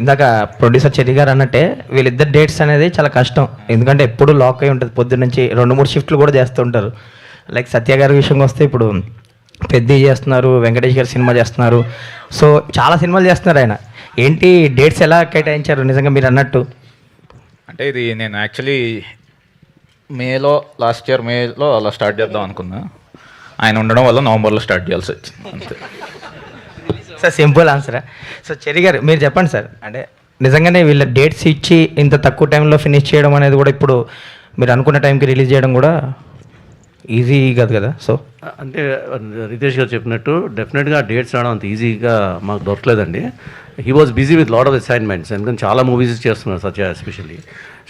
ఇందాక producer cherry గారు అన్నట్టే వీళ్ళిద్దరు డేట్స్ అనేది చాలా కష్టం, ఎందుకంటే ఎప్పుడు లాక్ అయి ఉంటుంది. పొద్దున్న నుంచి 2-3 షిఫ్ట్లు కూడా చేస్తూ ఉంటారు. లైక్ సత్య గారి విషయంకి వస్తే ఇప్పుడు పెద్ద చేస్తున్నారు, వెంకటేష్ గారి సినిమా చేస్తున్నారు, సో చాలా సినిమాలు చేస్తున్నారు ఆయన. ఏంటి డేట్స్ ఎలా కేటాయించారు నిజంగా మీరు అన్నట్టు? అంటే ఇది నేను యాక్చువల్లీ లాస్ట్ ఇయర్ మేలో అలా స్టార్ట్ చేద్దాం అనుకున్నా. ఆయన ఉండడం వల్ల నవంబర్లో స్టార్ట్ చేయాల్సి వచ్చింది అంతే. సార్ సింపుల్ ఆన్సరా. సో చెర్రీ గారు మీరు చెప్పండి సార్, అంటే నిజంగానే వీళ్ళ డేట్స్ ఇచ్చి ఇంత తక్కువ టైంలో ఫినిష్ చేయడం అనేది కూడా ఇప్పుడు మీరు అనుకున్న టైంకి రిలీజ్ చేయడం కూడా ఈజీ కాదు కదా. సో అంటే రితేష్ గారు చెప్పినట్టు డెఫినెట్గా డేట్స్ రావడం అంత ఈజీగా మాకు దొరకలేదండి. He was busy with lot of assignments, ఎందుకంటే చాలా మూవీస్ చేస్తున్నారు సత్య ఎస్పెషల్లీ.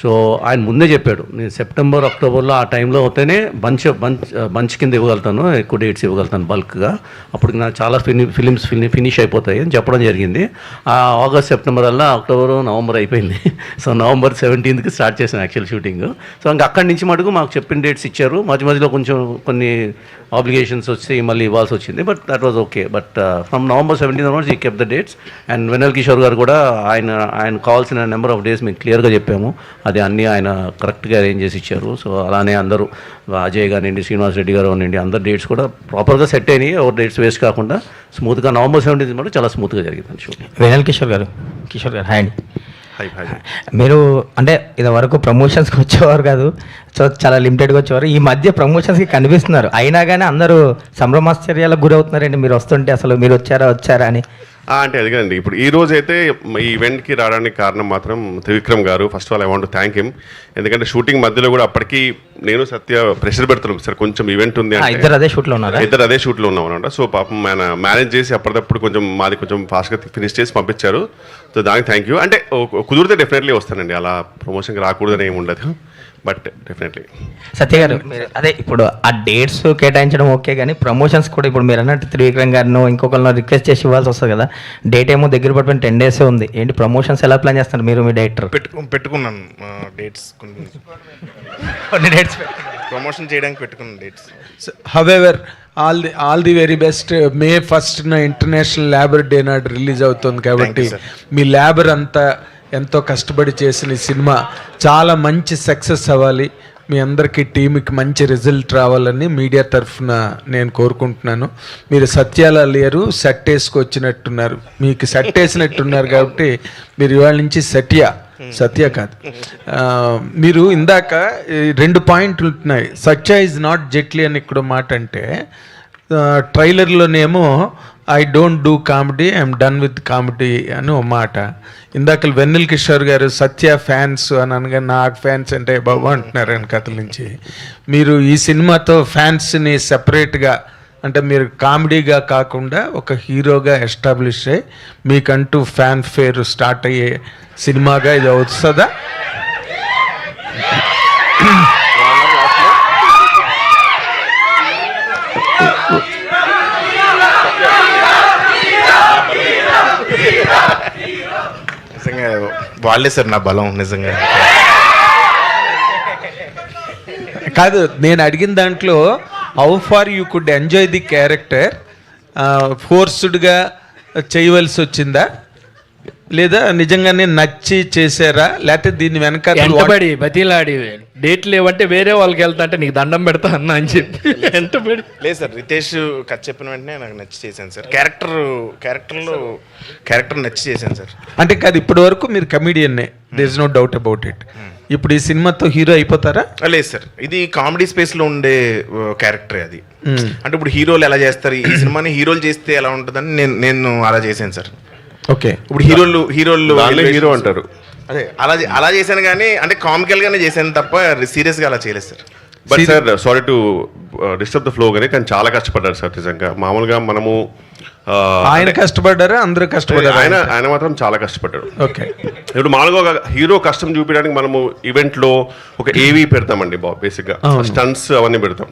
సో ఆయన ముందే చెప్పాడు, నేను సెప్టెంబర్ అక్టోబర్లో ఆ టైంలో అవుతేనే బంచ్ కింద ఇవ్వగలుగుతాను, ఎక్కువ డేట్స్ ఇవ్వగలుగుతాను బల్క్గా, అప్పుడు నాకు చాలా ఫిలిమ్స్ ఫినిష్ అయిపోతాయి అని చెప్పడం జరిగింది. ఆగస్ట్ సెప్టెంబర్ వల్ల అక్టోబర్ నవంబర్ అయిపోయింది. సో నవంబర్ 17th స్టార్ట్ చేశాను యాక్చువల్ షూటింగ్. సో ఇంకా అక్కడి నుంచి మటుకు మాకు చెప్పిన డేట్స్ ఇచ్చారు. మధ్యలో కొంచెం కొన్ని ఆబ్లిగేషన్స్ వచ్చి మళ్ళీ ఇవ్వాల్సి వచ్చింది, but that was okay. But from November 17th onwards ఈ కెప్ ద డేట్స్. అండ్ వెన్నెల కిషోర్ గారు కూడా ఆయన కావాల్సిన నెంబర్ ఆఫ్ డేస్ మేము క్లియర్గా చెప్పాము, అది అన్నీ ఆయన కరెక్ట్గా అరేంజ్ చేసి ఇచ్చారు. సో అలానే అందరూ అజయ్ గారినండి, శ్రీనివాస్ రెడ్డి గారు అనండి, అందరు డేట్స్ కూడా ప్రాపర్గా సెట్ అయినాయి. ఎవరు డేట్స్ వేస్ట్ కాకుండా స్మూత్గా నవంబర్ 17th కూడా చాలా స్మూత్గా జరిగింది షూట్. వెనల్ కిషోర్ గారు హాయ్ అండి. మీరు అంటే ఇది వరకు ప్రమోషన్స్కి వచ్చేవారు కాదు, సో చాలా లిమిటెడ్గా వచ్చేవారు. ఈ మధ్య ప్రమోషన్స్కి కనిపిస్తున్నారు, అయినా కానీ అందరూ సంభ్రమాశ్చర్యాలకు గురవుతున్నారండి మీరు వస్తుంటే. అసలు మీరు వచ్చారా అని. అంటే అది కదండి, ఇప్పుడు ఈ రోజు అయితే ఈ ఈవెంట్కి రావడానికి కారణం మాత్రం త్రివిక్రమ్ గారు. First of all I want to thank him, ఎందుకంటే షూటింగ్ మధ్యలో కూడా అప్పటికి నేను సత్య ప్రెషర్ పెడుతున్నాం, సార్ కొంచెం ఈవెంట్ ఉంది, ఇద్దరు అదే షూట్లో ఉన్నాం అనమాట. సో పాపం ఆయన మేనేజ్ చేసి అప్పటికప్పుడు కొంచెం మాది కొంచెం ఫాస్ట్గా ఫినిష్ చేసి పంపించారు. సో దానికి థ్యాంక్ యూ. అంటే కుదిరితే డెఫినెట్లీ వస్తానండి, అలా ప్రమోషన్కి రాకూడదని ఏమి ఉండదు, బట్ డెఫినెట్లీ. సత్య గారు అదే ఇప్పుడు ఆ డేట్స్ కేటాయించడం ఓకే, కానీ ప్రమోషన్స్ కూడా ఇప్పుడు మీరు అన్నట్టు త్రివిక్రమ్ గారినో ఇంకొకరినో రిక్వెస్ట్ చేసి ఇవ్వాల్సి వస్తుంది కదా. డేట్ ఏమో దగ్గర పడిపోయిన 10 days ఉంది. ఏంటి ప్రమోషన్స్ ఎలా ప్లాన్ చేస్తారు మీరు, మీ డైరెక్టర్? పెట్టుకున్నాను డేట్స్, కొన్ని డేట్స్ ప్రమోషన్ చేయడానికి పెట్టుకున్నాను dates. However all the very best. May 1st international labour day నాడు రిలీజ్ అవుతుంది కాబట్టి మీ లేబర్ అంతా ఎంతో కష్టపడి చేసిన ఈ సినిమా చాలా మంచి సక్సెస్ అవ్వాలి, మీ అందరికీ టీంకి మంచి రిజల్ట్ రావాలని మీడియా తరఫున నేను కోరుకుంటున్నాను. మీరు సత్యాల లేరు, సెట్ వేసుకొచ్చినట్టున్నారు, మీకు సెట్ వేసినట్టున్నారు కాబట్టి మీరు ఇవాళ నుంచి సత్య కాదు. మీరు ఇందాక 2 పాయింట్లు ఉంటున్నాయి. సత్య ఈజ్ నాట్ జెట్లీ అని ఇక్కడ మాట అంటే, ట్రైలర్లోనేమో I don't do comedy, I'm done with comedy అని ఒక మాట. ఇందాక వెన్నెల కిషోర్ గారు సత్య ఫ్యాన్స్ అని అనగా నాకు ఫ్యాన్స్ అంటే బాబు అంటున్నారు అని కథల నుంచి. మీరు ఈ సినిమాతో ఫ్యాన్స్ని సెపరేట్గా, అంటే మీరు కామెడీగా కాకుండా ఒక హీరోగా ఎస్టాబ్లిష్ అయ్యి మీకంటూ ఫ్యాన్ ఫేర్ స్టార్ట్ అయ్యే సినిమాగా ఇది వస్తుందా? నిజంగా వాళ్ళే సార్ నా బలం. నిజంగా కాదు, నేను అడిగిన దాంట్లో how far you could enjoy the character, ఫోర్స్డ్గా చేయవలసి వచ్చిందా లేదా నిజంగానే నచ్చి చేశారా, లేకపోతే దీన్ని వెనక వెంటబడి బతిలాడి డేట్ లేవంటే వేరే వాళ్ళకి వెళ్తా అంటే నీకు దండం పెడతా అన్నా అని చెప్పి వెంటబడి. లేదు సార్, రితేష్ కథ చెప్పిన వెంటనే నాకు నచ్చి చేశాను సార్. క్యారెక్టర్ నచ్చి చేశాను సార్. అంటే కాదు, ఇప్పటి వరకు మీరు కమీడియన్నే, there is no doubt about it. ఇప్పుడు ఈ సినిమాతో హీరో అయిపోతారా? లేదు సార్, ఇది కామెడీ స్పేస్లో ఉండే క్యారెక్టరే అది. అంటే ఇప్పుడు హీరోలు ఎలా చేస్తారు, ఈ సినిమాని హీరోలు చేస్తే ఎలా ఉంటుందని నేను అలా చేశాను సార్. ఓకే, ఇప్పుడు హీరో హీరో అంటారు, అదే అలా చేశాను, కానీ అంటే కామికల్ గానే చేశాను తప్ప సీరియస్ గా అలా చేయలేదు sir. But sir sorry to disturb the flow, కానీ చాలా కష్టపడ్డారు సార్ నిజంగా. మామూలుగా మనము ఆయన కష్టపడ్డారా, అందరూ కష్టపడ్డారు? ఆయన మాత్రం చాలా కష్టపడ్డాడు. ఓకే, ఇప్పుడు మామూలుగా హీరో కష్టం చూపించడానికి మనము ఈవెంట్లో ఒక ఏవీ పెడతామండి, బేసిక్గా స్టంట్స్ అవన్నీ పెడతాం.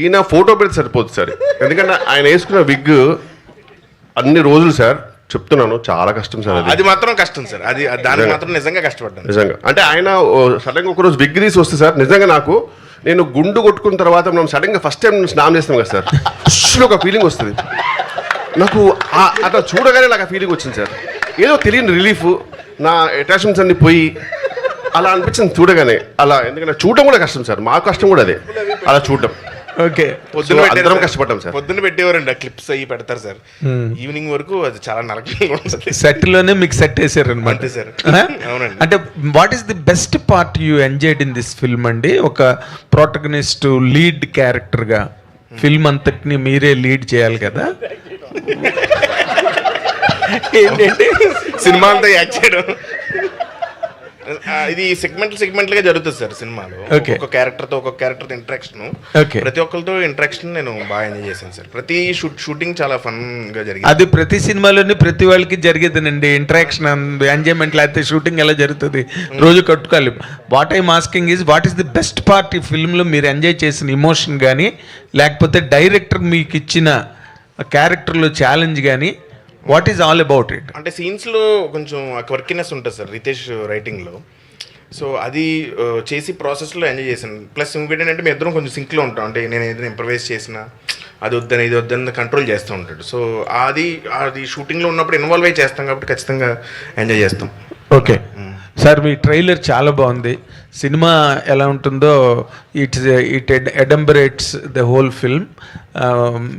ఈయన ఫోటో పెడితే సరిపోతుంది సార్, ఎందుకంటే ఆయన వేసుకున్న విగ్ అన్ని రోజులు సార్ చెప్తున్నాను చాలా కష్టం సార్. అది మాత్రం కష్టం సార్, అది దానికి మాత్రం నిజంగా కష్టపడ్డాను నిజంగా. అంటే ఆయన సడన్గా ఒకరోజు విగ్ తీసి వస్తే సార్ నిజంగా నేను గుండు కొట్టుకున్న తర్వాత మనం సడన్గా ఫస్ట్ టైం స్నానం చేస్తాం కదా సార్, ఒక ఫీలింగ్ వస్తుంది నాకు. అట్లా చూడగానే నాకు ఆ ఫీలింగ్ వచ్చింది సార్, ఏదో తెలియని రిలీఫ్. నా అటాచ్మెంట్స్ అన్ని పోయి అలా అనిపించింది చూడగానే. అలా ఎందుకంటే చూడడం కూడా కష్టం సార్, మా కష్టం కూడా అదే అలా చూడడం. ఓకే. పొద్దున్న అందరం కష్టపడ్డాం సార్. పొద్దున్న పెట్టేవారండి, ఆ క్లిప్స్ అవి పెడతారు సార్. ఈవినింగ్ వరకు అది చాలా నరకంగా ఉంటుంది. సెట్లోనే మీకు సెట్ వేసారనమాట. అంతే సార్. అవునండి. అంటే what is the best part you enjoyed in this film అండి? ఒక ప్రోటగనిస్ట్ లీడ్ క్యారెక్టర్గా ఫిల్మ్ అంతటిని మీరే లీడ్ చేయాలి కదా. ఏంటంటే సినిమా అంతా యాక్ట్ చేయడం, ఇది సెగ్మెంట్లుగా జరుగుతుంది సార్ సినిమాలో. Okay. ఒక్కొక్క క్యారెక్టర్ ఇంటరాక్షన్, Okay. ప్రతి ఒక్కరితో ఇంటరాక్షన్ నేను బాగా ఎంజాయ్ చేశాను సార్. ప్రతి షూటింగ్ చాలా ఫన్ గా జరిగింది. అది ప్రతి సినిమాలోని ప్రతి వాళ్ళకి జరిగేదేనండి, ఇంటరాక్షన్ ఎంజాయ్మెంట్. లేకపోతే షూటింగ్ ఎలా జరుగుతుంది, రోజు కట్టుకోవాలి. What I'm asking is what is the best part ఈ ఫిల్మ్లో మీరు ఎంజాయ్ చేసిన ఇమోషన్ కానీ, లేకపోతే డైరెక్టర్ మీకు ఇచ్చిన క్యారెక్టర్లో ఛాలెంజ్ కానీ, what is all about it? అంటే సీన్స్లో కొంచెం క్వర్కినెస్ ఉంటుంది సార్ రితేష్ రైటింగ్లో. సో అది చేసి ప్రాసెస్లో ఎంజాయ్ చేశాను. ప్లస్ ఇంకోటి ఏంటంటే మేము ఇద్దరం కొంచెం సింక్లో ఉంటాం. అంటే నేను ఏదైనా ఇంప్రవైజ్ చేసినా అది వద్దని ఇది వద్దని కంట్రోల్ చేస్తూ ఉంటాడు. సో అది షూటింగ్లో ఉన్నప్పుడు ఇన్వాల్వ్ అయ్యి చేస్తాం కాబట్టి ఖచ్చితంగా ఎంజాయ్ చేస్తాం. ఓకే సార్, మీ ట్రైలర్ చాలా బాగుంది. సినిమా ఎలా ఉంటుందో ఇట్ ఎడంబరేట్స్ ద హోల్ ఫిల్మ్.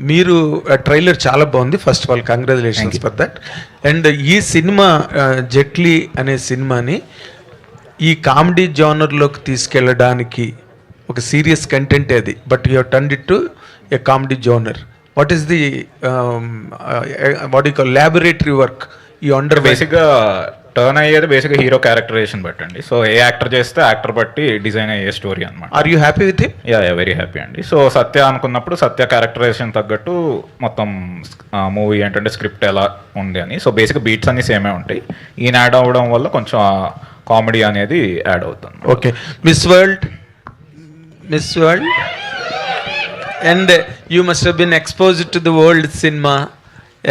మీరు ట్రైలర్ చాలా బాగుంది. First of all congratulations for that. And ఈ సినిమా జెట్లీ అనే సినిమాని ఈ కామెడీ జానర్లోకి తీసుకెళ్ళడానికి ఒక సీరియస్ కంటెంట్ అది, but you turned it to A comedy genre. What is the what you call laboratory work you under? బేసిక్గా టర్న్ అయ్యేది బేసిక్గా హీరో క్యారెక్టరైజేషన్ బట్టి అండి. సో ఏ యాక్టర్ చేస్తే యాక్టర్ బట్టి డిజైన్ అయ్యే స్టోరీ అనమాట. Are you happy with him? Yeah very happy అండి. సో సత్య అనుకున్నప్పుడు సత్య క్యారెక్టరైజేషన్ తగ్గట్టు మొత్తం మూవీ ఏంటంటే స్క్రిప్ట్ ఎలా ఉంది అని. సో బేసిక్గా బీట్స్ అన్ని సేమే ఉంటాయి. ఈయన యాడ్ అవ్వడం వల్ల కొంచెం కామెడీ అనేది యాడ్ అవుతుంది. Okay. Miss world and you must have been exposed to the world cinema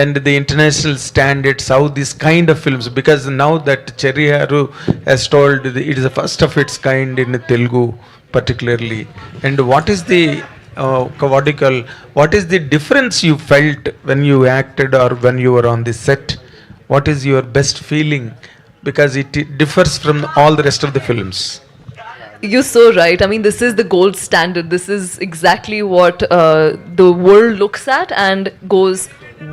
and the international standards, how this kind of films, because now that Cherry Haru has told it is the first of its kind in Telugu particularly. And what is the what is the difference you felt when you acted or when you were on the set? What is your best feeling, because it differs from all the rest of the films? You're so right. I mean, this is the gold standard. This is exactly what the world looks at and goes,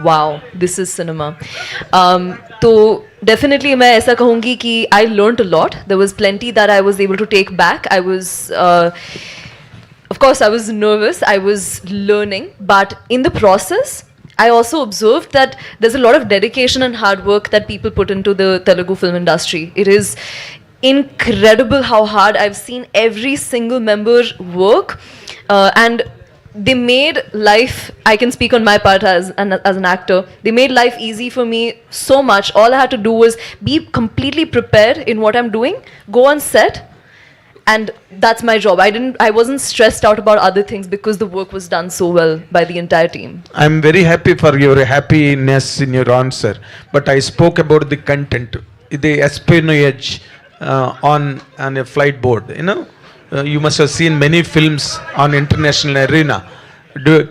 wow, this is cinema. So definitely मैं ऐसा कहूँगी कि I learned a lot. There was plenty that I was able to take back. I was, of course, I was nervous. I was learning, but in the process, I also observed that there's a lot of dedication and hard work that people put into the Telugu film industry. It is incredible how hard I've seen every single member work, and they made life, I can speak on my part as an actor, they made life easy for me so much. All I had to do was be completely prepared in what I'm doing, go on set, and that's my job. I wasn't stressed out about other things because the work was done so well by the entire team. I'm very happy for your happiness in your answer, but I spoke about the content, the espionage on a flight board. You must have seen many films on international arena.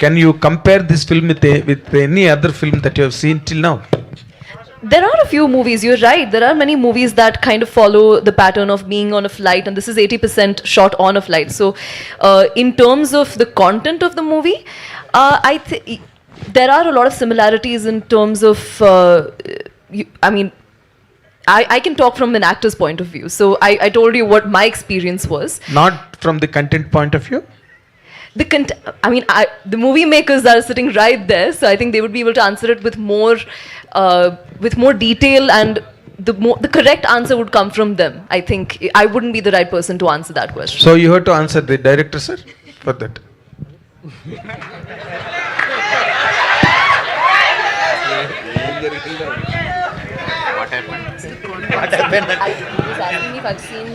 Can you compare this film with any other film that you have seen till now? There are a few movies, you're right. There are many movies that kind of follow the pattern of being on a flight, and this is 80% shot on a flight. So, in terms of the content of the movie, there are a lot of similarities in terms of, I can talk from an actor's point of view. So I told you what my experience was. Not from the content point of view? The movie makers are sitting right there, so I think they would be able to answer it with more detail, and the correct answer would come from them. I think I wouldn't be the right person to answer that question. So you have to answer the director, sir, for that. He was asking me if I've seen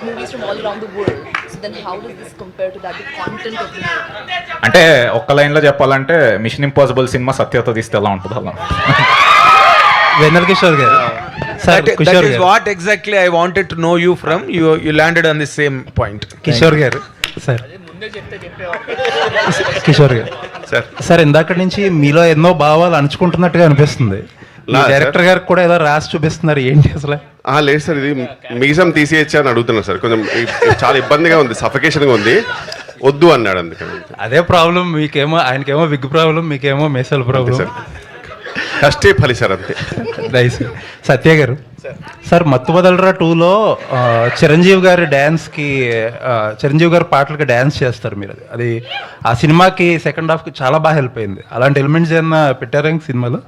movies from all around the world. So then how does this compare to that, the content of the movie? అంటే ఒక్క లైన్లో చెప్పాలంటే machine impossible cinema సత్యతో తీస్తే ఎలా ఉంటుంది అలా. వెన్నెల కిషోర్ గారు sir, That is what exactly I wanted to know you from. You landed on the same point. Kishore గారు సార్, కిషోర్ గారు సార్, ఇందాక నుంచి మీలో ఎన్నో భావాలు అణుచుకుంటున్నట్టుగా అనిపిస్తుంది. నా డైరెక్టర్ గారికి కూడా ఏదో రాసి చూపిస్తున్నారు, ఏంటి అసలు? లేదు సార్, ఇది మీసం తీసేయచ్చా అని అడుగుతున్నాను సార్. కొంచెం చాలా ఇబ్బందిగా ఉంది, సఫికేషన్గా ఉంది, వద్దు అన్నాడు అందుకని. అదే ప్రాబ్లం, మీకేమో ఆయనకేమో విగ్ ప్రాబ్లం, మీకేమో మేసల్ ప్రాబ్లం. సార్ కష్టే ఫలి సార్ అంతే. నైస్. సత్య గారు సార్, మత్తు వదలరా 2లో చిరంజీవి గారి డ్యాన్స్కి, చిరంజీవి గారి పాటలకి డ్యాన్స్ చేస్తారు మీరు. అది ఆ సినిమాకి సెకండ్ హాఫ్కి చాలా బాగా హెల్ప్ అయింది. అలాంటి ఎలిమెంట్స్ ఏమన్నా పెట్టారా ఇంక సినిమాలో?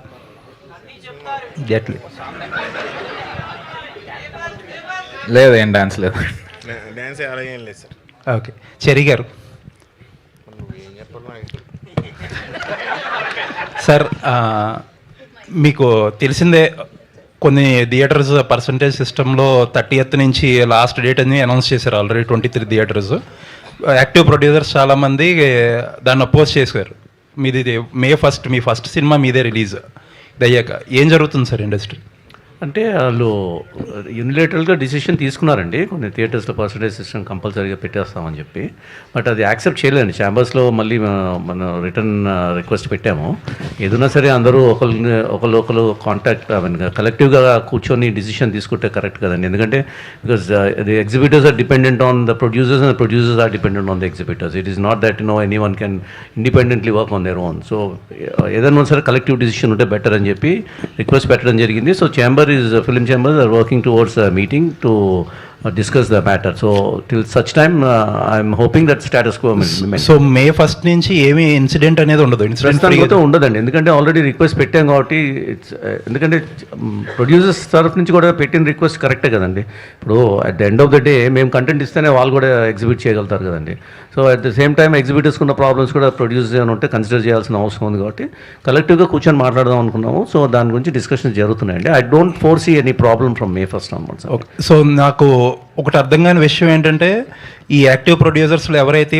ఎట్లీ లేదు, ఏం డాన్స్ లేదు. డ్యాన్స్ అలాగే ఏం లేదు సార్. ఓకే. చెరి గారు సార్, మీకు తెలిసిందే కొన్ని థియేటర్స్ పర్సంటేజ్ సిస్టంలో 30th నుంచి లాస్ట్ డేట్ అని అనౌన్స్ చేశారు ఆల్రెడీ. 23 థియేటర్స్. యాక్టివ్ ప్రొడ్యూసర్స్ చాలామంది దాన్ని అపోజ్ చేశారు. మీది May 1 మీ ఫస్ట్ సినిమా మీదే రిలీజ్ ఇది అయ్యాక ఏం జరుగుతుంది సార్ ఇండస్ట్రీ? అంటే వాళ్ళు యూనిలేటరల్గా డిసిషన్ తీసుకున్నారండి, కొన్ని థియేటర్స్లో పర్సంటేజ్ సిస్టమ్ కంపల్సరీగా పెట్టేస్తామని చెప్పి. బట్ అది యాక్సెప్ట్ చేయలేదండి. ఛాంబర్స్లో మళ్ళీ మన రిటర్న్ రిక్వెస్ట్ పెట్టాము. ఏదైనా సరే అందరూ ఒకరు కాంటాక్ట్ కలెక్టివ్గా కూర్చొని డిసిషన్ తీసుకుంటే కరెక్ట్ కదండి. ఎందుకంటే because the exhibitors are dependent on the producers and producers are dependent on the exhibitors. It is not that any one can independently work on their own. సో ఏదైనా సరే కలెక్టివ్ డిసిషన్ ఉంటే better అని చెప్పి request పెట్టడం జరిగింది. So film chambers are working towards a meeting to discuss the matter. So till such time I'm hoping that status quo will remain. So May 1 నుంచి ఏమీ ఇన్సిడెంట్ అనేది ఉండదు? ఇన్సిడెంట్ ఉండదండి, ఎందుకంటే ఆల్రెడీ రిక్వెస్ట్ పెట్టాం కాబట్టి. ఎందుకంటే ప్రొడ్యూసర్స్ తరఫు నుంచి కూడా పెట్టిన రిక్వెస్ట్ కరెక్టే కదండి. ఇప్పుడు at the end of the day మేము కంటెంట్ ఇస్తేనే వాళ్ళు కూడా ఎగ్జిబిట్ చేయగలుగుతారు కదండి. So at the same time ఎగ్జిబిటర్స్కి ఉన్న ప్రాబ్లమ్స్ కూడా ప్రొడ్యూసర్స్ ఏమైనా ఉంటే కన్సిడర్ చేయాల్సిన అవసరం ఉంది. కాబట్టి కలెక్టివ్గా కూర్చొని మాట్లాడదాం అనుకున్నాము. సో దాని గురించి డిస్కషన్స్ జరుగుతున్నాయండి. I don't foresee any problem from May 1 onwards. Okay. So నాకు ఒకటి అర్థం కాని విషయం ఏంటంటే, ఈ యాక్టివ్ ప్రొడ్యూసర్స్లో ఎవరైతే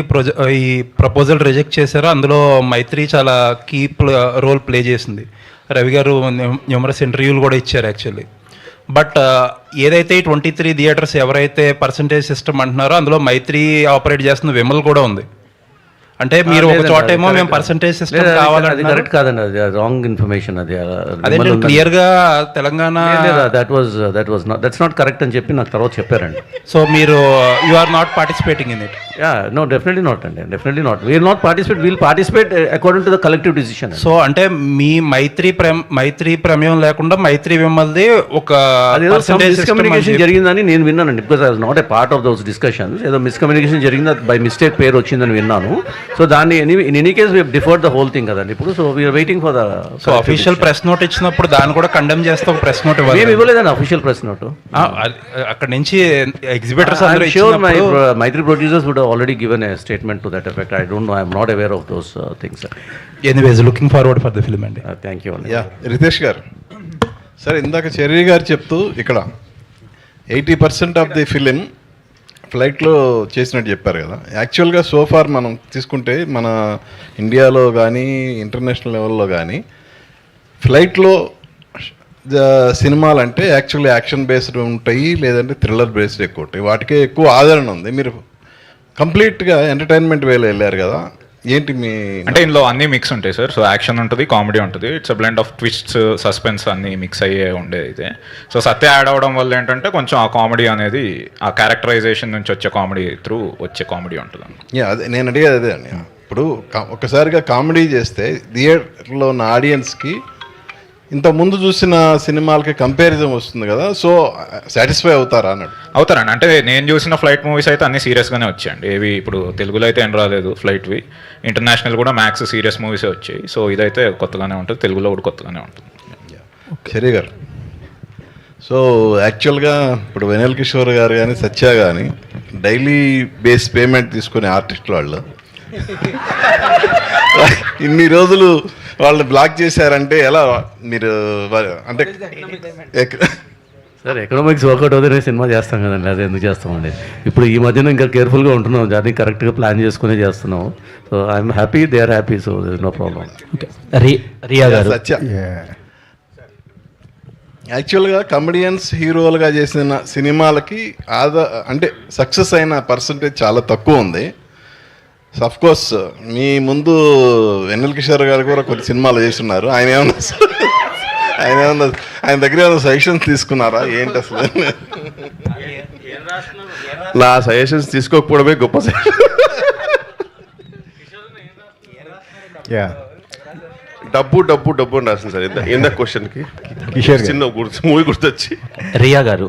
ఈ ప్రపోజల్ రిజెక్ట్ చేశారో అందులో మైత్రి చాలా కీ రోల్ ప్లే చేసింది. రవి గారు న్యూమరస్ ఇంటర్వ్యూలు కూడా ఇచ్చారు యాక్చువల్లీ. బట్ ఏదైతే 23 థియేటర్స్ ఎవరైతే పర్సంటేజ్ సిస్టమ్ అంటున్నారో అందులో మైత్రి ఆపరేట్ చేస్తున్న విమల్ కూడా ఉంది. అంటే మీరు ఒక చోట ఏమో మేము పర్సంటేజ్ సిస్టమ్ కావాలంటే కరెక్ట్ కాదండి, అది రాంగ్ ఇన్ఫర్మేషన్. అది అదే క్లియర్గా తెలంగాణ దట్స్ నాట్ కరెక్ట్ అని చెప్పి నాకు తర్వాత చెప్పారండి. సో మీరు you are not participating in it? No, definitely not అండి, definitely not. We'll not participate, we'll participate according to the collective decision. So అంటే మీ మైత్రి ప్రమేయం లేకుండా మైత్రి విమల్ది ఒక మిస్కమ్యూనికేషన్ జరిగిందని నేను విన్నానండి. Because I was not a part of those discussions. ఏదో మిస్కమ్యూనికేషన్ జరిగింది, బై మిస్టేక్ పేరు వచ్చిందని విన్నాను. సో దాన్ని in any case we differed the whole thing కదండి ఇప్పుడు. So we're waiting for the official press note ఇచ్చినప్పుడు దాన్ని కూడా కండెమ్ చేస్తే ఒక ప్రెస్ నోట్ మేము ఇవ్వలేదండి అఫీషియల్ ప్రెస్ నోట్. అక్కడ నుంచి exhibitors Mythri producers would already given a statement to that effect. I don't know, I'm not aware of those things. Anyways looking forward for the film అండి. Thank you అండి. రితేష్ గారు, sir ఇందాక cherry గారు చెప్తూ ఇక్కడ 80% of the film ఫ్లైట్లో చేసినట్టు చెప్పారు కదా. యాక్చువల్గా సోఫార్ మనం తీసుకుంటే మన ఇండియాలో కానీ ఇంటర్నేషనల్ లెవెల్లో కానీ ఫ్లైట్లో సినిమాలు అంటే యాక్చువల్లీ యాక్షన్ బేస్డ్ ఉంటాయి, లేదంటే థ్రిల్లర్ బేస్డ్ ఎక్కువ ఉంటాయి. వాటికే ఎక్కువ ఆదరణ ఉంది. మీరు కంప్లీట్గా ఎంటర్టైన్మెంట్ వేలో వెళ్ళారు కదా, ఏంటి మీ అంటే ఇందులో అన్ని మిక్స్ ఉంటాయి సార్. సో యాక్షన్ ఉంటుంది, కామెడీ ఉంటుంది. It's a blend of twists, suspense అన్ని మిక్స్ అయ్యే ఉండేది అయితే. సో సత్య యాడ్ అవ్వడం వల్ల ఏంటంటే కొంచెం ఆ కామెడీ అనేది ఆ క్యారెక్టరైజేషన్ నుంచి వచ్చే కామెడీ త్రూ వచ్చే కామెడీ ఉంటుంది. అదే నేను అడిగేది అదే అండి. ఇప్పుడు ఒకసారిగా కామెడీ చేస్తే థియేటర్లో ఉన్న ఆడియన్స్కి ఇంత ముందు చూసిన సినిమాలకి కంపారిజన్ వస్తుంది కదా, సో సాటిస్ఫై అవుతారా అన్నాడు. అవుతారండి. అంటే నేను చూసిన ఫ్లైట్ మూవీస్ అయితే అన్ని సీరియస్గానే వచ్చాయండి. ఏవి ఇప్పుడు తెలుగులో అయితే ఏం రాలేదు ఫ్లైట్వి. ఇంటర్నేషనల్ కూడా మ్యాక్స్ సీరియస్ మూవీసే వచ్చాయి. సో ఇదైతే కొత్తగానే ఉంటుంది, తెలుగులో కూడా కొత్తగానే ఉంటుంది. సరే గారు, సో యాక్చువల్గా ఇప్పుడు వెనల్ కిషోర్ గారు కానీ సత్య కానీ డైలీ బేస్ పేమెంట్ తీసుకునే ఆర్టిస్టులు వాళ్ళు ఇన్ని రోజులు వాళ్ళని బ్లాక్ చేశారంటే ఎలా? మీరు అంటే సార్ ఎకనామిక్స్ వర్కౌట్ అవుతేనే సినిమా చేస్తాం కదండి, అది ఎందుకు చేస్తామండి. ఇప్పుడు ఈ మధ్యన ఇంకా కేర్ఫుల్గా ఉంటున్నాం, దాన్ని కరెక్ట్గా ప్లాన్ చేసుకునే చేస్తున్నాం. So I'm happy, they are happy, so there is no problem. Riya గారు, సత్య యాక్చువల్గా కమెడియన్స్ హీరోలుగా చేసిన సినిమాలకి అంటే సక్సెస్ అయిన పర్సంటేజ్ చాలా తక్కువ ఉంది. అఫ్ కోర్స్ మీ ముందు వెన్నెల కిషోర్ గారు కూడా కొన్ని సినిమాలు చేస్తున్నారు. ఆయన ఏమన్నా ఆయన దగ్గర ఏమైనా సజెషన్స్ తీసుకున్నారా ఏంటి అసలు? నా సజెషన్స్ తీసుకోకపోవడమే గొప్ప సజెషన్. యా డబ్బు డబ్బు డబ్బు అని రాసింది సార్ ఇంత క్వశ్చన్కి. కిషోర్ గారు. చిన్న మూవీ గుర్తొచ్చి. రియా గారు,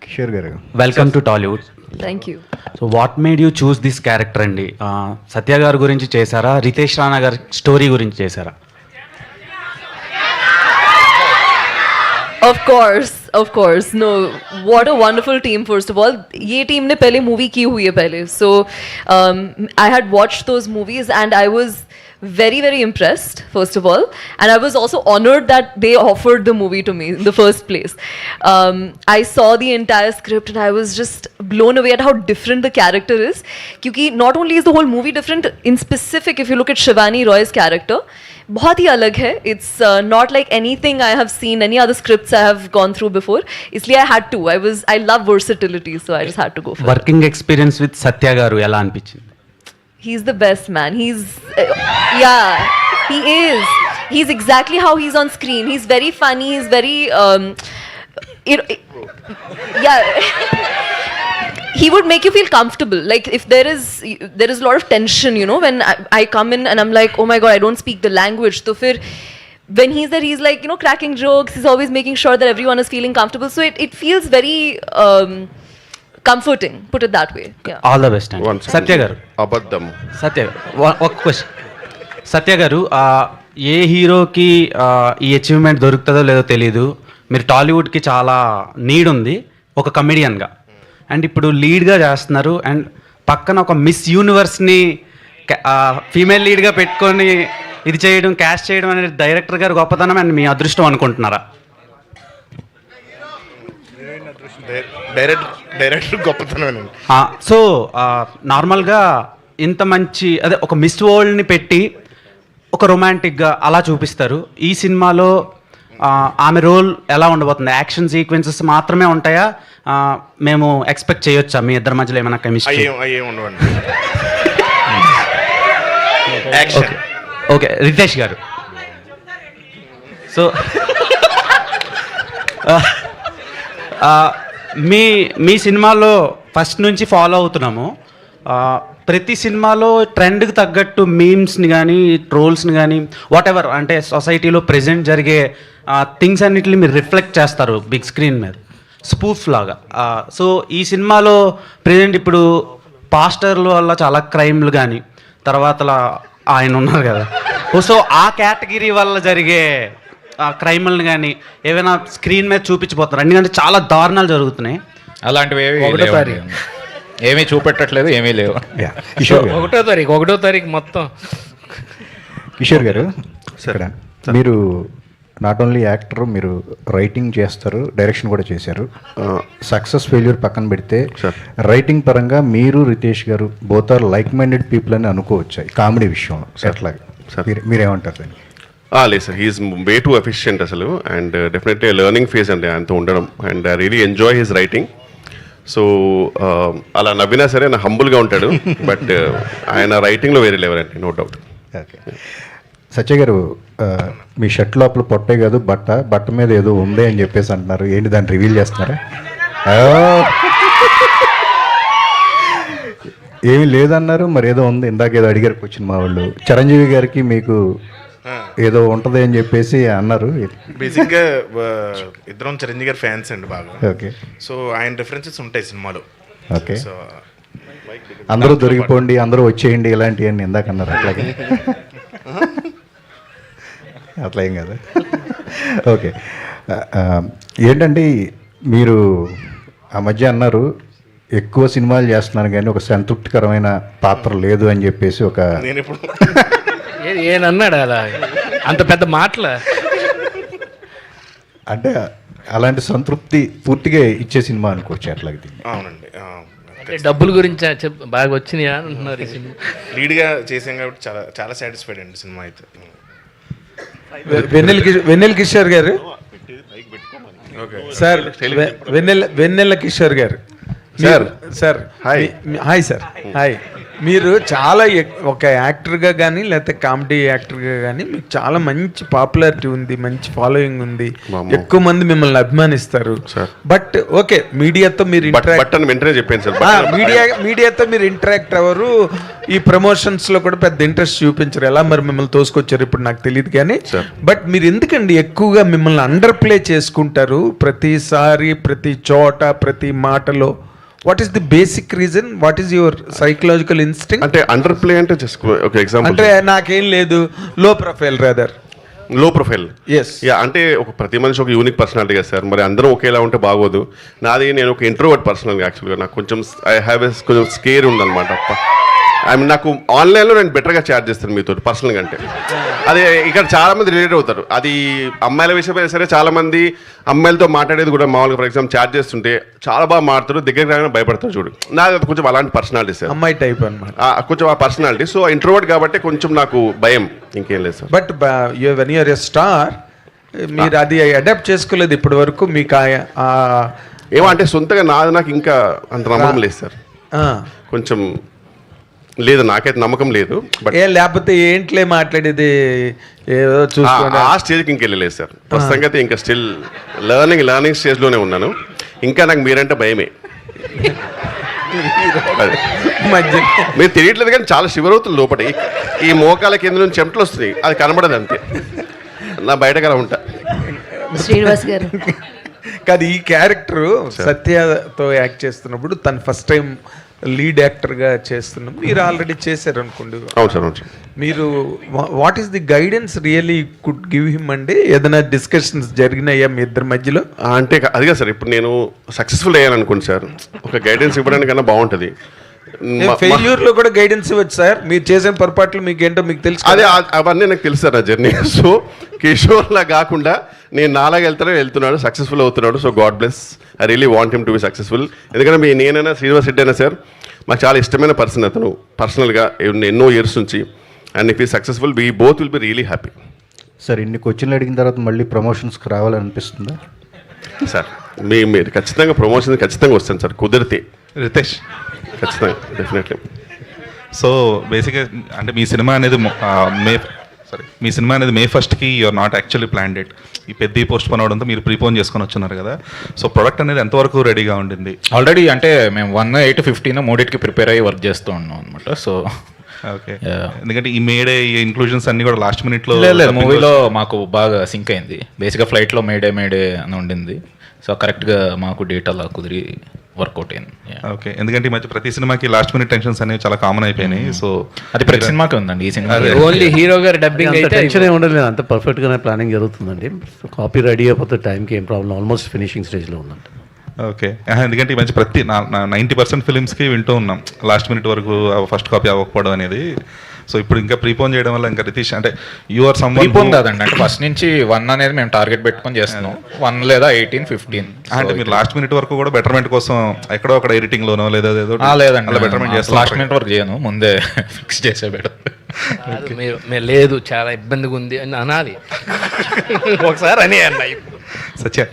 కిషోర్ గారు, welcome to Tollywood. Thank you. So what made you choose this character అండి? సత్య గారి గురించి చేశారా, రితేష్ రాణా గారి స్టోరీ గురించి చేశారా? Of course. No, what a wonderful team. First of all, ये team ने पहले movie की हुई है पहले. So I had watched those movies and I was very, very impressed, first of all. And I was also honored that they offered the movie to me in the first place. I saw the entire script and I was just blown away at how different the character is. Because not only is the whole movie different, in specific, if you look at Shivani Roy's character, बहुत ही अलग है. It's not like anything I have seen, any other scripts I have gone through before. इसलिए I had to. I love versatility, so I just had to go for it. Working experience with Satya గారు ఎలా అనిపించింది? He's the best man. Yeah, he is. He's exactly how he's on screen. He's very funny. He's very, yeah. He would make you feel comfortable. Like if there is a lot of tension, you know, when I come in and I'm like, oh my god, I don't speak the language. So when he's there, he's like, you know, cracking jokes. He's always making sure that everyone is feeling comfortable. So it feels very comforting, put it that way. Yeah. All the best అండి. సత్య గారు, అబద్ధం. సత్య గారు, ఒక question. సత్య గారు, ఏ హీరోకి ఈ achievement దొరుకుతుందో లేదో తెలియదు. మీరు టాలీవుడ్కి చాలా నీడ్ ఉంది ఒక కమెడియన్గా, అండ్ ఇప్పుడు లీడ్గా చేస్తున్నారు, అండ్ పక్కన ఒక మిస్ యూనివర్స్ని ఫీమేల్ లీడ్గా పెట్టుకొని ఇది చేయడం, క్యాస్ట్ చేయడం అనేది డైరెక్టర్ గారు గొప్పతనం అండ్ మీ అదృష్టం అనుకుంటున్నారా? డైరెక్టర్ గొప్పతనం. సో నార్మల్గా ఇంత మంచి అదే ఒక మిస్ వరల్డ్ని పెట్టి ఒక రొమాంటిక్గా అలా చూపిస్తారు. ఈ సినిమాలో ఆమె రోల్ ఎలా ఉండబోతుంది? యాక్షన్ సీక్వెన్సెస్ మాత్రమే ఉంటాయా? మేము ఎక్స్పెక్ట్ చేయొచ్చా మీ ఇద్దరి మధ్యలో ఏమైనా కెమిస్ట్రీ? అయ్యే ఉండవండి. ఓకే, రితేష్ గారు, సో మీ సినిమాలో ఫస్ట్ నుంచి ఫాలో అవుతున్నాము. ప్రతి సినిమాలో ట్రెండ్కి తగ్గట్టు మీమ్స్ని కానీ ట్రోల్స్ని కానీ వాట్ ఎవర్ అంటే సొసైటీలో ప్రెజెంట్ జరిగే థింగ్స్ అన్నిటిని మీరు రిఫ్లెక్ట్ చేస్తారు బిగ్ స్క్రీన్ మీద, స్పూఫ్ లాగా. సో ఈ సినిమాలో ప్రెజెంట్ ఇప్పుడు పాస్టర్ల వల్ల చాలా క్రైమ్లు కానీ, తర్వాత ఆయన ఉన్నారు కదా, సో ఆ కేటగిరీ వల్ల జరిగే క్రైమ్లను కానీ ఏమైనా స్క్రీన్ మీద చూపించబోతున్నారు? ఎందుకంటే చాలా దారుణాలు జరుగుతున్నాయి. అలాంటివి ఏమీ చూపెట్టట్లేదు, ఏమీ లేవు. ఒకటో తారీఖు మొత్తం. కిషోర్ గారు, మీరు నాట్ ఓన్లీ యాక్టర్, మీరు రైటింగ్ చేస్తారు, డైరెక్షన్ కూడా చేశారు. సక్సెస్ ఫెయిల్యూర్ పక్కన పెడితే రైటింగ్ పరంగా మీరు రితేష్ గారు both are like minded people అని అనుకోవచ్చు కామెడీ విషయంలో. అట్లాగే మీరేమంటారు దాన్ని? లేదు sir, he's way too efficient అసలు, అండ్ డెఫినెట్లీ లెర్నింగ్ ఫేజ్ అండి ఆయనతో ఉండడం, and I really enjoy his writing. So అలా నవ్వినా సరే ఆయన హంబుల్గా ఉంటాడు, బట్ ఆయన రైటింగ్లో వేరే లెవెల్ అండి, నో డౌట్. ఓకే, సత్య గారు, మీ షర్ట్ లోపల పొట్టే కాదు బట్ట మీద ఏదో ఉంది అని చెప్పేసి అంటున్నారు, ఏంటి దాన్ని రివీల్ చేస్తున్నారా? ఏమీ లేదన్నారు, మరి ఏదో ఉంది, ఇందాక ఏదో అడిగారు క్వశ్చన్ మా వాళ్ళు. చిరంజీవి గారికి మీకు ఏదో ఉంటుంది అని చెప్పేసి అన్నారు. బేసిక్గా ఇద్దరం చిరంజీవి గారి ఫ్యాన్స్ అండి బాగా. ఓకే, సో ఆయన రిఫరెన్సెస్ ఉంటాయి సినిమాలో. ఓకే, అందరూ దొరికిపోండి, అందరూ వచ్చేయండి ఇలాంటివన్నీ ఇందాక అన్నారు, అట్లాగే అట్లా ఏం కదా. ఓకే, ఏంటంటే మీరు ఆ మధ్య అన్నారు ఎక్కువ సినిమాలు చేస్తున్నాను కానీ ఒక సంతృప్తికరమైన పాత్ర లేదు అని చెప్పేసి ఒక నేను ఇప్పుడు ఏనన్నాడు అలా అంత పెద్ద మాటల అంటే అలాంటి సంతృప్తి పూర్తిగా ఇచ్చే సినిమా అనుకోవచ్చు అట్లాగే. అవునండి, డబ్బుల గురించి బాగా వచ్చినాయా అంటున్నారు. ఈ సినిమా లీడ్గా చేసాం కాబట్టి చాలా చాలా సాటిస్ఫైడ్ అండి సినిమా అయితే. వెన్నెల కిషోర్ గారు సార్, వెన్నెల కిషోర్ గారు సార్, హాయ్ సార్, హాయ్. మీరు చాలా ఒక యాక్టర్గా కానీ లేకపోతే కామెడీ యాక్టర్గా కానీ మీకు చాలా మంచి పాపులారిటీ ఉంది, మంచి ఫాలోయింగ్ ఉంది, ఎక్కువ మంది మిమ్మల్ని అభిమానిస్తారు. బట్ ఓకే, మీడియాతో మీరు బట్ అని వెంటనే చెప్పాను సార్. మీడియాతో మీరు ఇంటరాక్ట్ అవ్వరు, ఈ ప్రమోషన్స్లో కూడా పెద్ద ఇంట్రెస్ట్ చూపించరు. ఎలా మరి మిమ్మల్ని తోసుకొచ్చారు ఇప్పుడు నాకు తెలియదు కానీ, బట్ మీరు ఎందుకండి ఎక్కువగా మిమ్మల్ని అండర్ ప్లే చేసుకుంటారు ప్రతిసారి, ప్రతి చోట, ప్రతి మాటలో? What is the basic reason? What is your psychological instinct? అంటే అండర్ ప్లే అంటే జస్ట్ ఒక ఎగ్జాంపుల్, అంటే నాకేం లేదు, లో ప్రొఫైల్ రాదర్. లో ప్రొఫైల్, ఎస్. అంటే ఒక ప్రతి మనిషి ఒక యూనిక్ పర్సనాలిటీ కదా సార్. మరి అందరం ఒకేలా ఉంటే బాగోదు. నేను ఒక ఇంట్రోవర్ట్ పర్సనల్గా యాక్చువల్గా నాకు కొంచెం కొంచెం స్కేర్ ఉందన్నమాట. నాకు ఆన్లైన్లో నేను బెటర్గా చాట్ చేస్తాను మీతో పర్సనల్గా అంటే. అదే ఇక్కడ చాలామంది రిలేట్ అవుతారు. అది అమ్మాయిల విషయమైనా సరే, చాలామంది అమ్మాయిలతో మాట్లాడేది కూడా మామూలుగా ఫర్ ఎగ్జాంపుల్ చాట్ చేస్తుంటే చాలా బాగా మాట్లాడతారు, దగ్గరికి రాగానే భయపడతారు. చూడు, నాకు కొంచెం అలాంటి పర్సనాలిటీ సార్, అమ్మాయి టైప్ అనమాట, కొంచెం ఆ పర్సనాలిటీ. సో ఇంట్రోవర్ట్ కాబట్టి కొంచెం నాకు భయం, ఇంకేం లేదు sir. But when you're a star, మీరు అది అడాప్ట్ చేసుకోలేదు ఇప్పటి వరకు. మీకు ఏమో అంటే సొంతగా నాకు ఇంకా అంత నమ్మకం లేదు సార్. కొంచెం లేదు, నాకైతే నమ్మకం లేదు. బట్ లేకపోతే ఏంట్లే మాట్లాడేది ఏదో చూసుకోండి, ఆ స్టేజ్కి ఇంకెళ్ళలేదు సార్. ప్రస్తుతంగా అయితే ఇంకా స్టిల్ లర్నింగ్ స్టేజ్లోనే ఉన్నాను. ఇంకా నాకు మీరంటే భయమే. మీరు తెలియట్లేదు కానీ చాలా షివర్ అవుతుంది లోపల. ఈ మోకాల కింద నుంచి చెమటలు వస్తుంది, అది కనబడదు అంతే. నా బయటకు అలా ఉంటా. శ్రీనివాస్ గారు కాదు, ఈ క్యారెక్టర్ సత్యతో యాక్ట్ చేస్తున్నప్పుడు తను ఫస్ట్ టైం లీడ్ యాక్టర్గా చేస్తున్నాం, మీరు ఆల్రెడీ చేశారు అనుకోండి. అవును సార్, అవును సార్. మీరు what is the guidance really could give him అండి? ఏదైనా డిస్కషన్స్ జరిగినాయా మీ ఇద్దరి మధ్యలో? అంటే అదిగా సార్, ఇప్పుడు నేను సక్సెస్ఫుల్ అయ్యాను అనుకోండి సార్, ఒక గైడెన్స్ ఇవ్వడానికన్నా బాగుంటుంది. ఫెయిల్యూర్ లో కూడా గైడెన్స్ ఇవ్వచ్చు సార్. మీరు చేసిన పొరపాట్లు మీకు ఏంటో మీకు తెలుసు. అదే అవన్నీ నాకు తెలుసు సార్, ఆ జర్నీ. సో కిషోర్లా కాకుండా నేను నాలాగా వెళ్తున్నాడు, సక్సెస్ఫుల్ అవుతున్నాడు. So God bless, I really want him to be successful. ఎందుకంటే నేనైనా శ్రీనివాస్ రెడ్డి అయినా సార్ మాకు చాలా ఇష్టమైన పర్సన్ అతను పర్సనల్గా ఎన్నో ఇయర్స్ నుంచి. అండ్ ఇఫ్ ఈ successful we both will be really happy. Sir ఇన్ని క్వశ్చన్లు అడిగిన తర్వాత మళ్ళీ ప్రమోషన్స్కి రావాలనిపిస్తుందా సార్? మీరు ఖచ్చితంగా ప్రమోషన్ ఖచ్చితంగా వస్తాను సార్, కుదిరితే. రితేష్, ఖచ్చితంగా, డెఫినెట్లీ. సో బేసిక్గా అంటే మీ సినిమా అనేది మీ సినిమా అనేది May 1st you're not actually plan date. ఈ పెద్ద పోస్ట్ పోన్ అవడంతో మీరు ప్రీపోన్ చేసుకొని వచ్చున్నారు కదా. సో ప్రొడక్ట్ అనేది ఎంతవరకు రెడీగా ఉండింది? ఆల్రెడీ అంటే మేము 1, 8, 15 మూడింటికి ప్రిపేర్ అయ్యి వర్క్ చేస్తూ ఉన్నాం అనమాట. సో ఓకే, ఎందుకంటే ఈ మేడే ఈ ఇంక్లూజన్స్ అన్ని కూడా లాస్ట్ మినిట్లో మూవీలో మాకు బాగా సింక్ అయింది. బేసిక్గా ఫ్లైట్లో మేడే అని ఉండింది. సో కరెక్ట్గా మాకు డేట్ అలా కుదిరి వర్కౌట్ అయింది. ఓకే, ఎందుకంటే ఈ మధ్య ప్రతి సినిమాకి లాస్ట్ మినిట్ టెన్షన్స్ అనేవి చాలా కామన్ అయిపోయినాయి. సో అది ప్రతి సినిమాకి ఉందండి. ఈ సినిమా ఓన్లీ హీరో గారు డబ్బింగ్ అయితే టెన్షన్ ఏమి ఉండదు, అంత పర్ఫెక్ట్గానే ప్లానింగ్ జరుగుతుందండి. కాపీ రెడీ అయిపోతే టైంకి ఏం ప్రాబ్లం, ఆల్మోస్ట్ ఫినిషింగ్ స్టేజ్లో ఉందండి. ఓకే, ఎందుకంటే ఈ మధ్య ప్రతి 90% ఫిలిమ్స్కి వింటూ ఉన్నాం లాస్ట్ మినిట్ వరకు ఫస్ట్ కాపీ అవ్వకపోవడం అనేది. సో ఇప్పుడు ఇంకా ప్రీపోన్ చేయడం వల్ల ఇంకా రితీష్ అంటే యూఆర్ సమ్ ప్రీపోన్ కాదండి, అంటే ఫస్ట్ నుంచి 1 అనేది మేము టార్గెట్ పెట్టుకొని చేస్తున్నాం. 1 లేదా 18, 15 అంటే మీరు లాస్ట్ మినిట్ వరకు కూడా బెటర్మెంట్ కోసం ఎక్కడో అక్కడ ఎడిటింగ్ లోనో లేదా లేదండి అలా బెటర్మెంట్ చేస్తాం. లాస్ట్ మినిట్ వరకు చేయను, ముందే ఫిక్స్ చేసే బెటర్. మీరు లేదు చాలా ఇబ్బందిగా ఉంది అని అనాలి ఒకసారి అని అన్నాయి. సత్య,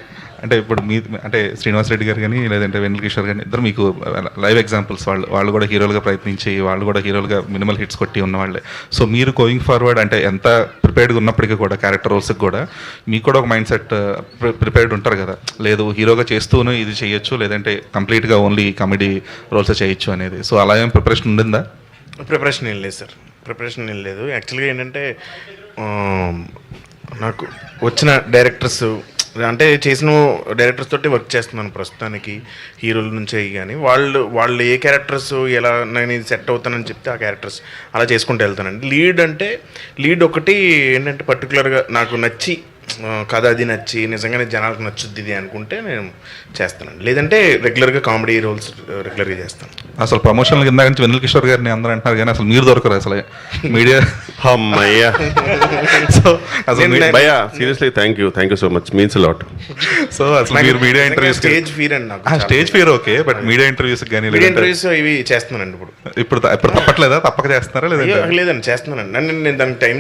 అంటే ఇప్పుడు అంటే శ్రీనివాస్ రెడ్డి గారు కానీ లేదంటే వెన్నెల కిషోర్ కానీ ఇద్దరు మీకు లైవ్ ఎగ్జాంపుల్స్. వాళ్ళు కూడా హీరోలుగా ప్రయత్నించి వాళ్ళు కూడా హీరోలుగా మినిమల్ హిట్స్ కొట్టి ఉన్నవాళ్ళే. సో మీరు గోయింగ్ ఫార్వర్డ్ అంటే ఎంత ప్రిపేర్డ్గా ఉన్నప్పటికీ కూడా క్యారెక్టర్ రోల్స్కి కూడా మీకు కూడా ఒక మైండ్ సెట్ ప్రిపేర్డ్ ఉంటారు కదా, లేదు హీరోగా చేస్తూనే ఇది చేయొచ్చు, లేదంటే కంప్లీట్గా ఓన్లీ కామెడీ రోల్స్ చేయొచ్చు అనేది. సో అలా ఏం ప్రిపరేషన్ ఉండిందా? ప్రిపరేషన్ ఏం లేదు సార్, ప్రిపరేషన్ ఏం లేదు. యాక్చువల్గా ఏంటంటే నాకు వచ్చిన డైరెక్టర్స్ అంటే చేసిన డైరెక్టర్స్ తోటి వర్క్ చేస్తున్నాను ప్రస్తుతానికి, హీరోల నుంచి అయ్యి. కానీ వాళ్ళు ఏ క్యారెక్టర్స్ ఎలా నేను ఇది సెట్ అవుతానని చెప్తే ఆ క్యారెక్టర్స్ అలా చేసుకుంటూ వెళ్తానండి. లీడ్ ఒకటి ఏంటంటే పర్టికులర్గా నాకు నచ్చి కథ అది నచ్చి నిజంగానే జనాలకు నచ్చుద్ది ఇది అనుకుంటే నేను చేస్తానండి. లేదంటే రెగ్యులర్గా కామెడీ రోల్స్ రెగ్యులర్గా చేస్తాను. అసలు ప్రమోషన్ల కింద నుంచి వెన్నెల కిషోర్ గారిని అందరూ అంటున్నారు కానీ అసలు మీరు దొరకరు అసలు మీడియా. అమ్మయ్యా, భయ్యా seriously thank you so much, means lot. So అసలు మీరు మీడియా ఇంటర్వ్యూస్ స్టేజ్ ఫియర్ అండి నాకు. Stage fear okay, but media interviews కానీ ఇంటర్వ్యూస్ ఇవి చేస్తున్నానండి ఇప్పుడు తప్పట్లేదా? తప్పక చేస్తున్నారా? లేదండి, చేస్తున్నానండి. నేను దానికి టైం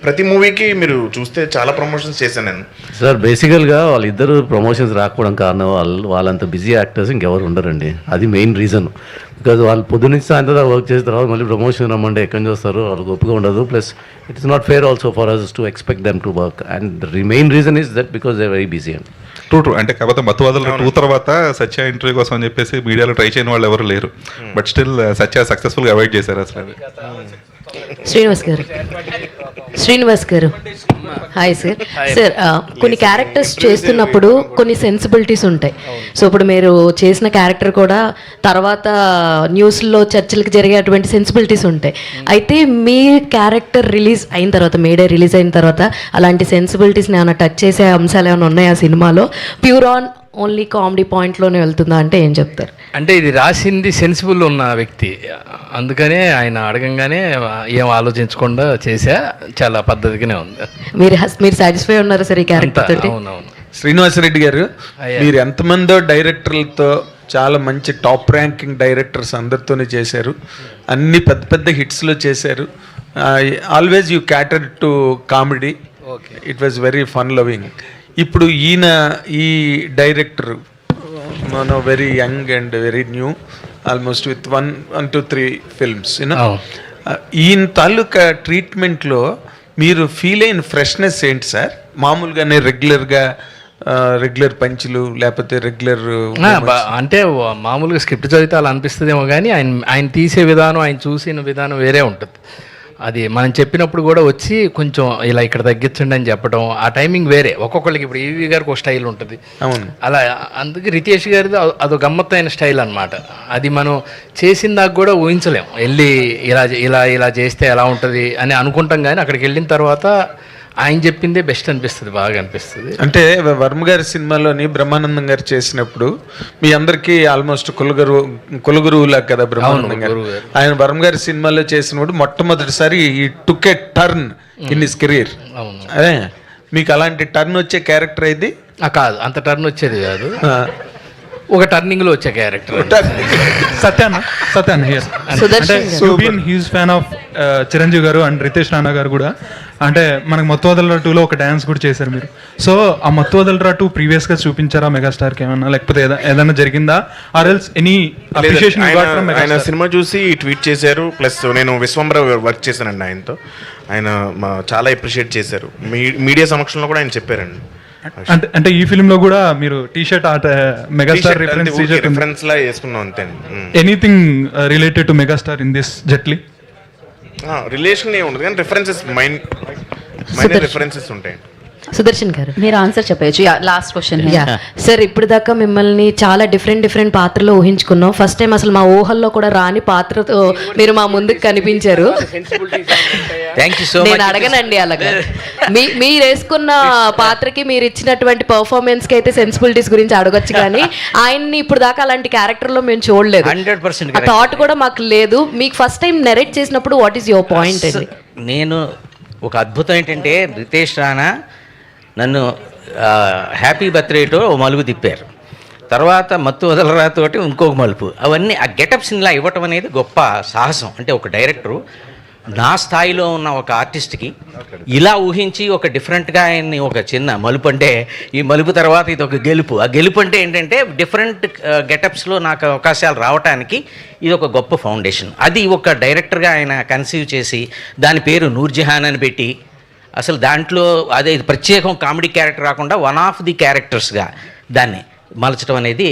ప్రతి మూవీకి మీరు చూస్తే చాలా ప్రమోషన్స్ చేశాను నేను. సార్ బేసికల్గా వాళ్ళిద్దరు ప్రమోషన్స్ రాకపోవడం కారణం వాళ్ళంత బిజీ యాక్టర్స్ ఇంకెవరు ఉండరండి. అది మెయిన్ రీజన్. బికాజ్ వాళ్ళు పొద్దున్న నుంచి సాయంత్రం దాకా వర్క్ చేసిన తర్వాత మళ్ళీ ప్రమోషన్ రమ్మంటే ఎక్కడి నుంచి వస్తారు, వాళ్ళకి ఒప్పుగా ఉండదు. Plus it's not fair also for us to expect them to work, and the main reason is that because they very busy అండి. ట్రూ అంటే కాకపోతే మత్తువదల 2 తర్వాత సత్య ఇంటర్వ్యూ కోసం అని చెప్పేసి మీడియాలో ట్రై చేయని వాళ్ళు ఎవరు లేరు. బట్ స్టిల్ సత్య సక్సెస్ఫుల్గా అవాయిడ్ చేశారు అసలు అది. శ్రీనివాస్ గారు హాయ్ సార్. సార్ కొన్ని క్యారెక్టర్స్ చేస్తున్నప్పుడు కొన్ని సెన్సిబిలిటీస్ ఉంటాయి. సో ఇప్పుడు మీరు చేసిన క్యారెక్టర్ కూడా తర్వాత న్యూస్లో చర్చలకు జరిగేటువంటి సెన్సిబిలిటీస్ ఉంటాయి. అయితే మీ క్యారెక్టర్ రిలీజ్ అయిన తర్వాత, మేడే రిలీజ్ అయిన తర్వాత అలాంటి సెన్సిబిలిటీస్ని ఏమైనా టచ్ చేసే అంశాలు ఏమైనా ఉన్నాయా సినిమాలో? ప్యూర్ ఆన్ ఓన్లీ కామెడీ పాయింట్లోనే వెళ్తుందా అంటే ఏం చెప్తారు? అంటే ఇది రాసింది సెన్సిబుల్ ఉన్న వ్యక్తి, అందుకనే ఆయన అడగంగానే ఏం ఆలోచించకుండా చేసా, చాలా పద్ధతిగానే ఉంది. మీరు సాటిస్ఫై ఉన్నారా సార్ ఈ క్యారెక్టర్ తోటి? అవునవును. శ్రీనివాసరెడ్డి గారు, మీరు ఎంతమందో డైరెక్టర్లతో చాలా మంచి టాప్ ర్యాంకింగ్ డైరెక్టర్స్ అందరితోనే చేశారు, అన్ని పెద్ద పెద్ద హిట్స్లో చేశారు. Always you క్యాటర్ to comedy, it was very fun loving. ఇప్పుడు ఈ డైరెక్టర్ మన very young and very new, almost with 1 to 3 films ఈయన తాలూకా ట్రీట్మెంట్లో మీరు ఫీల్ అయిన ఫ్రెష్నెస్ ఏంటి సార్? మామూలుగానే రెగ్యులర్ పంచులు లేకపోతే రెగ్యులర్ అంటే మామూలుగా స్క్రిప్ట్ చదివితే అలా అనిపిస్తుందేమో కానీ ఆయన తీసే విధానం, ఆయన చూసిన విధానం వేరే ఉంటుంది. అది మనం చెప్పినప్పుడు కూడా వచ్చి కొంచెం ఇలా ఇక్కడ తగ్గించండి అని చెప్పడం, ఆ టైమింగ్ వేరే. ఒక్కొక్కరికి ఇప్పుడు ఈవీ గారికి ఒక స్టైల్ ఉంటుంది, అవును. అలా అందుకే రితేష్ గారిది అదో గమ్మత్తైన స్టైల్ అనమాట. అది మనం చేసిన దాకా కూడా ఊహించలేం. వెళ్ళి ఇలా చేస్తే ఎలా ఉంటుంది అని అనుకుంటాం, కానీ అక్కడికి వెళ్ళిన తర్వాత ఆయన చెప్పిందే బెస్ట్ అనిపిస్తుంది, బాగా అనిపిస్తుంది. అంటే వర్మ గారి సినిమాలోని బ్రహ్మానందం గారు చేసినప్పుడు మీ అందరికీ ఆల్మోస్ట్ కులగురువులా కదా బ్రహ్మానందం గారు. ఆయన వర్మ గారి సినిమాలో చేసినప్పుడు మొట్టమొదటిసారి ఈ టుక్ ఏ టర్న్ ఇన్ హిస్ కెరీర్. అదే మీకు అలాంటి టర్న్ వచ్చే క్యారెక్టర్ ఇది కాదు, అంత టర్న్ వచ్చేది కాదు, ఒక టర్నింగ్ లో వచ్చే క్యారెక్టర్. సత్యాన్న హ్యూజ్ ఫ్యాన్ ఆఫ్ చిరంజీవి గారు అండ్ రితేష్ రాణా గారు కూడా. అంటే మనకు మత్తువదల 2లో ఒక డాన్స్ కూడా చేశారు మీరు. సో ఆ మత్తువదల 2 ప్రీవియస్ గా చూపించారా మెగాస్టార్కి ఏమన్నా, లేకపోతే ఏదైనా జరిగిందా? ఆర్ ఎల్స్ ఎనీ అప్రిషియేషన్ ఆయన సినిమా చూసి ట్వీట్ చేశారు. ప్లస్ నేను విశ్వంబర వర్క్ చేశానండి ఆయనతో, ఆయన చాలా అప్రిషియేట్ చేశారు. మీడియా సమక్షంలో కూడా ఆయన చెప్పారండి. అంటే ఈ ఫిల్మ్ లో కూడా మీరు టీ షర్ట్ మెగాస్టార్ రిఫరెన్స్ లా వేసుకున్నాం అంతే. Anything related to megastar in this జెట్లీ? రిలేషన్ ఏమి ఉండదు కానీ రిఫరెన్సెస్ మైనర్ రిఫరెన్సెస్ ఉంటాయి. సుదర్శన్ గారు మీరు ఆన్సర్ చెప్పచ్చు. లాస్ట్ క్వశ్చన్ సార్, ఇప్పుడు దాకా మిమ్మల్ని చాలా డిఫరెంట్ పాత్రలో ఊహించుకున్నాం. ఫస్ట్ టైం అసలు మా ఊహల్లో కూడా రాని పాత్రతో మీరు మా ముందుకు కనిపించారు. నేను అడగనండి అలాగా. మీరు వేసుకున్న పాత్రకి మీరు ఇచ్చినటువంటి పర్ఫార్మెన్స్ కి అయితే సెన్సిబిలిటీస్ గురించి అడగొచ్చు, కానీ ఆయన్ని ఇప్పుడు దాకా అలాంటి క్యారెక్టర్ లో మేము చూడలేదు. 100% ఆ థాట్ కూడా మాకు లేదు. మీకు ఫస్ట్ టైం నెరేట్ చేసినప్పుడు వాట్ ఈస్ యువర్ పాయింట్ అండి? నేను ఒక అద్భుతం ఏంటంటే రితేష్ రాణా నన్ను హ్యాపీ బర్త్డేతో ఓ మలుపు తిప్పారు, తర్వాత మత్తు వదలరాతోటి ఇంకొక మలుపు. అవన్నీ ఆ గెటప్స్ ఇలా ఇవ్వటం అనేది గొప్ప సాహసం. అంటే ఒక డైరెక్టరు నా స్థాయిలో ఉన్న ఒక ఆర్టిస్ట్కి ఇలా ఊహించి ఒక డిఫరెంట్గా ఆయన్ని ఒక చిన్న మలుపు, అంటే ఈ మలుపు తర్వాత ఇది ఒక గెలుపు. ఆ గెలుపు అంటే ఏంటంటే డిఫరెంట్ గెటప్స్లో నాకు అవకాశాలు రావడానికి ఇది ఒక గొప్ప ఫౌండేషన్. అది ఒక డైరెక్టర్గా ఆయన కన్సీవ్ చేసి దాని పేరు నూర్జహాన్ అని పెట్టి, అసలు దాంట్లో అదే ప్రత్యేకం కామెడీ క్యారెక్టర్ రాకుండా 1 ఆఫ్ ది క్యారెక్టర్స్గా దాన్ని మలచడం అనేది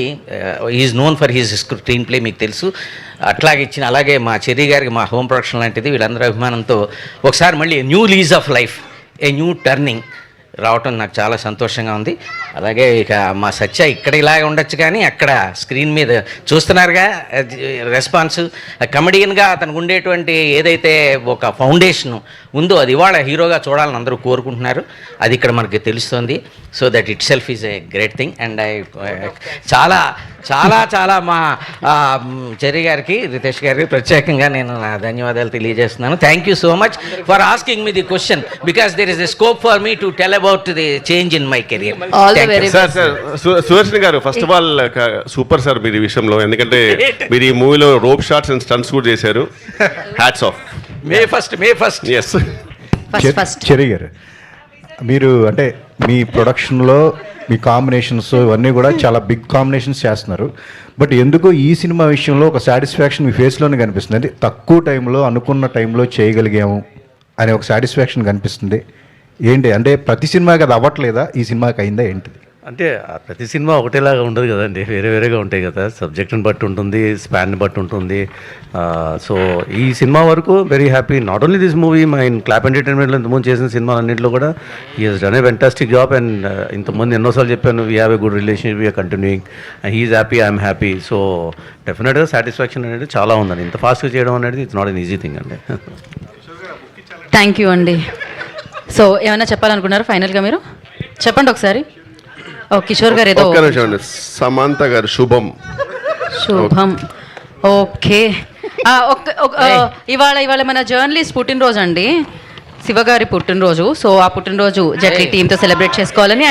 is known for his screen play, మీకు తెలుసు. అట్లాగే ఇచ్చిన, అలాగే మా చెర్రీ గారికి మా హోమ్ ప్రొడక్షన్ లాంటిది, వీళ్ళందరూ అభిమానంతో ఒకసారి మళ్ళీ new lease of life, a new turning రావటం నాకు చాలా సంతోషంగా ఉంది. అలాగే ఇక మా సత్య ఇక్కడ ఇలాగే ఉండొచ్చు, కానీ అక్కడ స్క్రీన్ మీద చూస్తున్నారుగా రెస్పాన్స్. కమెడియన్గా అతనికి ఉండేటువంటి ఏదైతే ఒక ఫౌండేషన్ ఉందో అది ఇవాళ హీరోగా చూడాలని అందరూ కోరుకుంటున్నారు. అది ఇక్కడ మనకి తెలుస్తుంది. So that it self is a great thing. And చాలా చాలా చాలా మా చెర్రీ గారికి, రితేష్ గారికి ప్రత్యేకంగా నేను నా ధన్యవాదాలు తెలియజేస్తున్నాను. Thank you so much for asking me the question, because there is a scope for me to tell about the change in my career. Sir Sudarshan గారు, first of all super sir మీరు ఈ విషయంలో, ఎందుకంటే మీరు ఈ మూవీలో రోప్ షాట్స్ అండ్ స్టంట్స్ కూడా చేశారు. Hats off. May first cherry గారు, మీరు అంటే మీ ప్రొడక్షన్లో మీ కాంబినేషన్స్ ఇవన్నీ కూడా చాలా బిగ్ కాంబినేషన్స్ చేస్తున్నారు. బట్ ఎందుకో ఈ సినిమా విషయంలో ఒక సాటిస్ఫాక్షన్ మీ ఫేస్లోనే కనిపిస్తుంది. అంటే తక్కువ టైంలో అనుకున్న టైంలో చేయగలిగాము అనే ఒక సాటిస్ఫాక్షన్ కనిపిస్తుంది. ఏంటి అంటే ప్రతి సినిమాకి అది అవ్వట్లేదా, ఈ సినిమాకి అయిందా ఏంటిది? అంటే ప్రతి సినిమా ఒకటేలాగా ఉండదు కదండి, వేరే వేరేగా ఉంటాయి కదా. సబ్జెక్ట్ని బట్టి ఉంటుంది, స్పాన్ని బట్టి ఉంటుంది. సో ఈ సినిమా వరకు very happy. Not only this movie, my clap ఎంటర్టైన్మెంట్లో ఇంతకుముందు చేసిన సినిమాలన్నింటిలో కూడా he has done a fantastic job. And ఇంతకుముందు ఎన్నోసార్లు చెప్పాను, we have a good relationship, we're continuing, he's happy, I'm happy. So డెఫినెట్గా సాటిస్ఫాక్షన్ అనేది చాలా ఉందండి. ఇంత ఫాస్ట్గా చేయడం అనేది it's not an easy thing అండి. థ్యాంక్ యూ అండి. సో ఏమైనా చెప్పాలనుకున్నారు ఫైనల్గా మీరు? చెప్పండి ఒకసారి. ఓ కిషోర్ గారు ఏదో. సమంత గారు శుభం. శుభం. ఓకే. ఇవాళ మన జర్నలిస్ట్ పుట్టినరోజు అండి, శివగారి పుట్టినరోజు. సో ఆ పుట్టినరోజు జట్లీ టీంతో సెలబ్రేట్ చేసుకోవాలని